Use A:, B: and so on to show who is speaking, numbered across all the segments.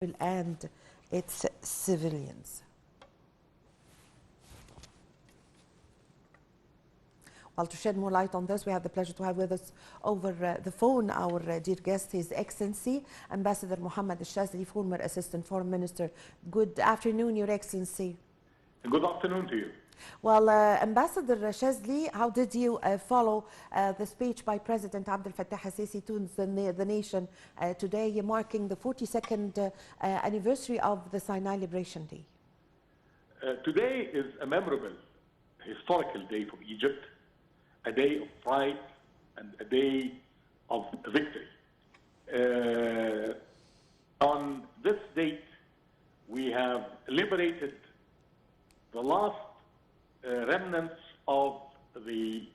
A: and its civilians. Well, to shed more light on this, we have the pleasure to have with us over the phone our dear guest, His Excellency, Ambassador Mohamed Shazly, former Assistant Foreign Minister. Good afternoon, Your Excellency.
B: Good afternoon to you.
A: Well, Ambassador Shazly, how did you follow the speech by President Abdel Fattah al-Sisi to the nation today, marking the 42nd anniversary of the Sinai Liberation Day?
B: Today is a memorable, historical day for Egypt, a day of pride and a day of victory. On this date, we have liberated the last remnants of the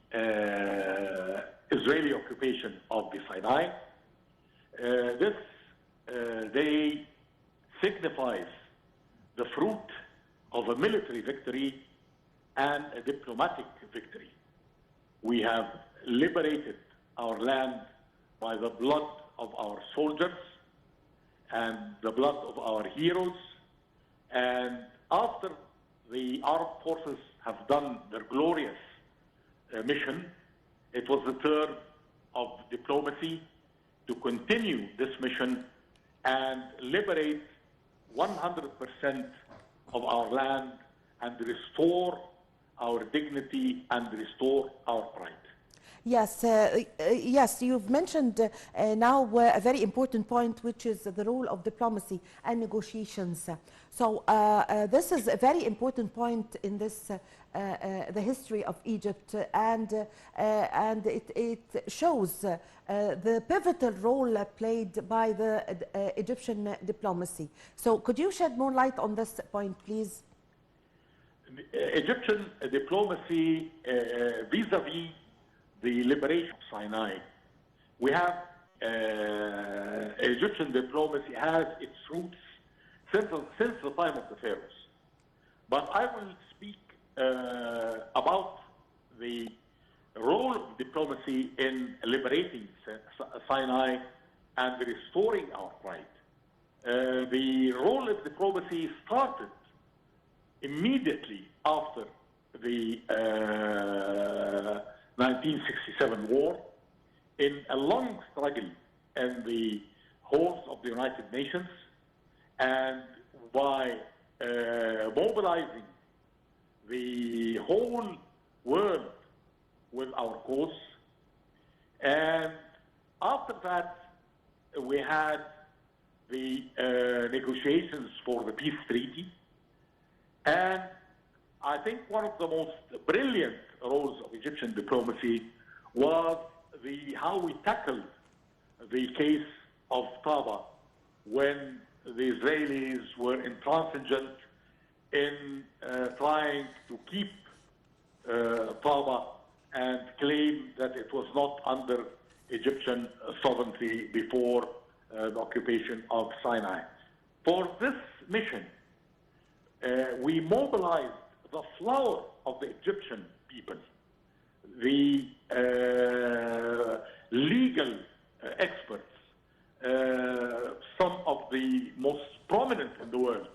B: Israeli occupation of the Sinai. This day signifies the fruit of a military victory and a diplomatic victory. We have liberated our land by the blood of our soldiers and the blood of our heroes. And after the armed forces have done their glorious mission, it was the turn of diplomacy to continue this mission and liberate 100% of our land and restore our dignity and restore our pride.
A: Yes, yes, you've mentioned now a very important point, which is the role of diplomacy and negotiations. So this is a very important point in this the history of Egypt, and it shows the pivotal role played by the Egyptian diplomacy. So could you shed more light on this point, please?
B: Egyptian diplomacy vis-a-vis the liberation of Sinai. We have Egyptian diplomacy has its roots since the time of the pharaohs. But I will speak about the role of diplomacy in liberating Sinai and restoring our pride. The role of diplomacy started immediately after the 1967 war, in a long struggle in the halls of the United Nations, and by mobilizing the whole world with our cause. And after that, we had the negotiations for the peace treaty. And I think one of the most brilliant roles of Egyptian diplomacy was how we tackled the case of Taba, when the Israelis were intransigent in trying to keep Taba and claim that it was not under Egyptian sovereignty before the occupation of Sinai. For this mission, we mobilized the flower of the Egyptian people, the legal experts, some of the most prominent in the world,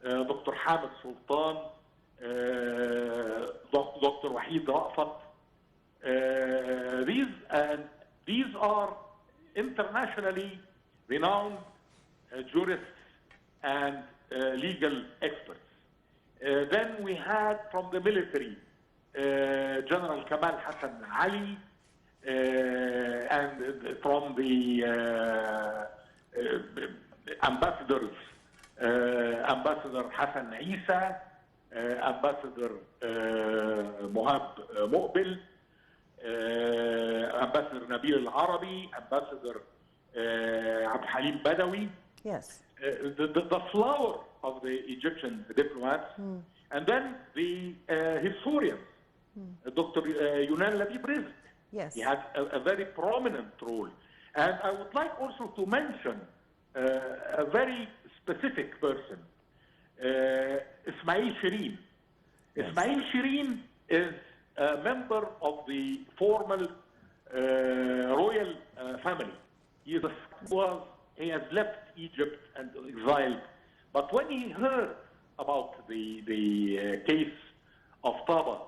B: Dr. Mohamed Sultan, Dr. Wahid Ra'fat. These are internationally renowned jurists and legal experts. Then we had from the military, General Kamal Hassan Ali, and from the ambassadors, Ambassador Hassan Isa, Ambassador Mohamed, Ambassador Nabil Al-Arabi, Ambassador Abd Halim Badawi.
A: Yes.
B: The flower of the Egyptian diplomats, and then the historians, Dr. Yunan Labib Rizk.
A: Yes.
B: He had a very prominent role. And I would like also to mention a very specific person, Ismail Shireen. Yes. Ismail Shireen is a member of the formal royal family. He was he has left Egypt and exiled. But when he heard about the case of Taba,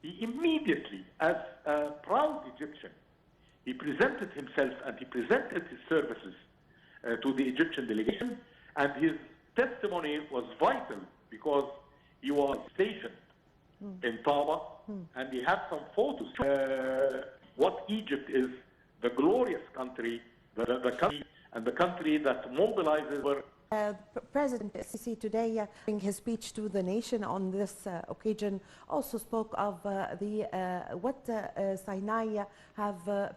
B: he immediately, as a proud Egyptian, he presented himself and he presented his services to the Egyptian delegation, and his testimony was vital because he was stationed in Taba, and he had some photos. What Egypt is, the glorious country, the country, and the country that mobilizes.
A: President Sisi today, in his speech to the nation on this occasion, also spoke of what Sinai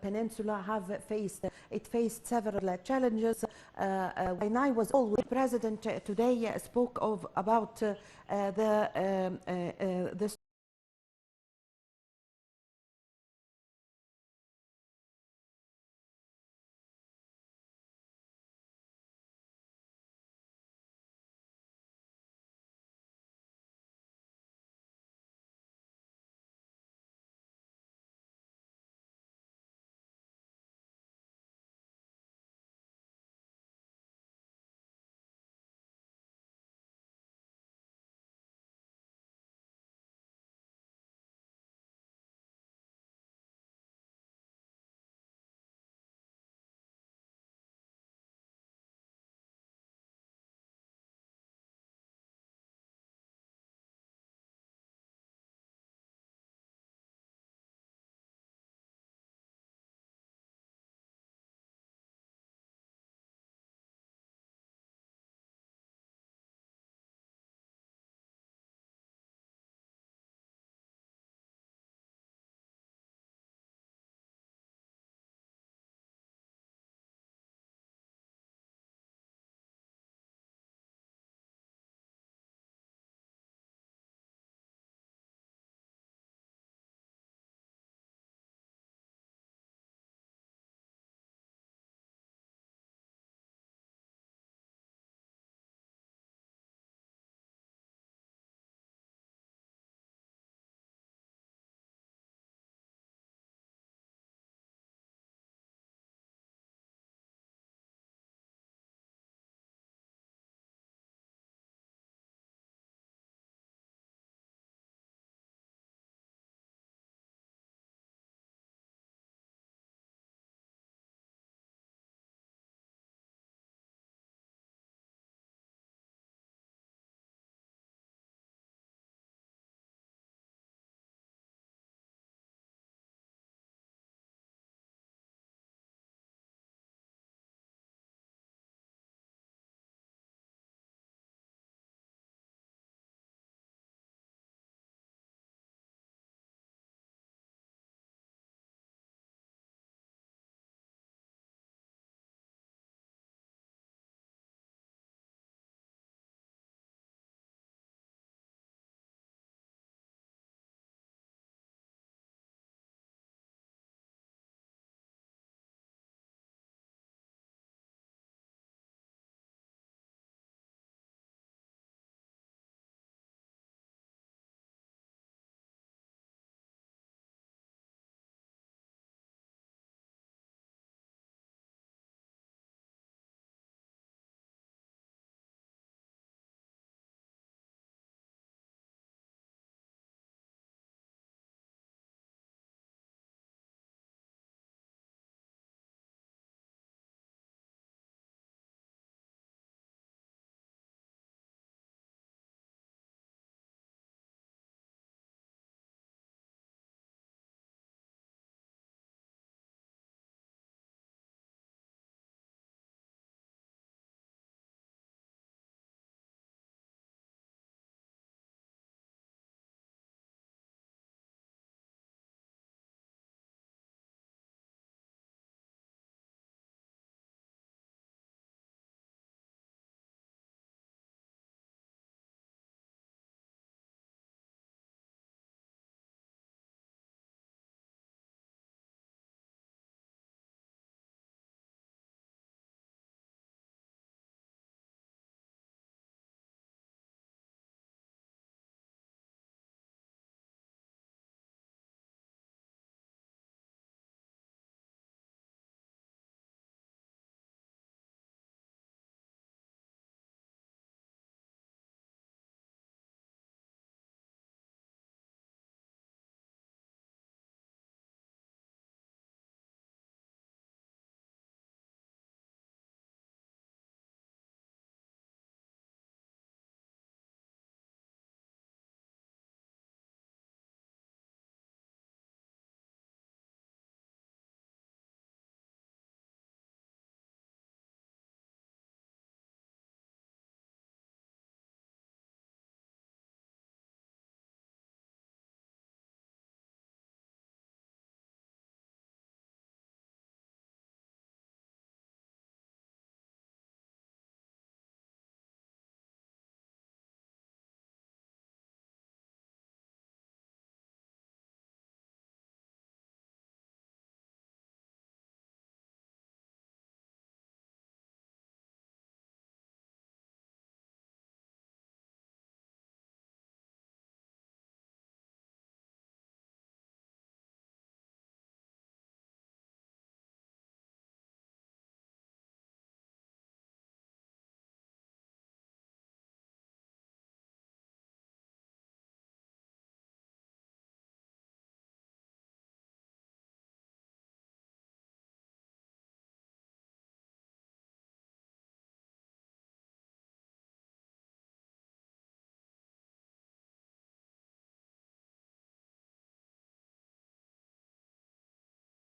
A: Peninsula have faced. It faced several challenges. Sinai was always President today spoke about the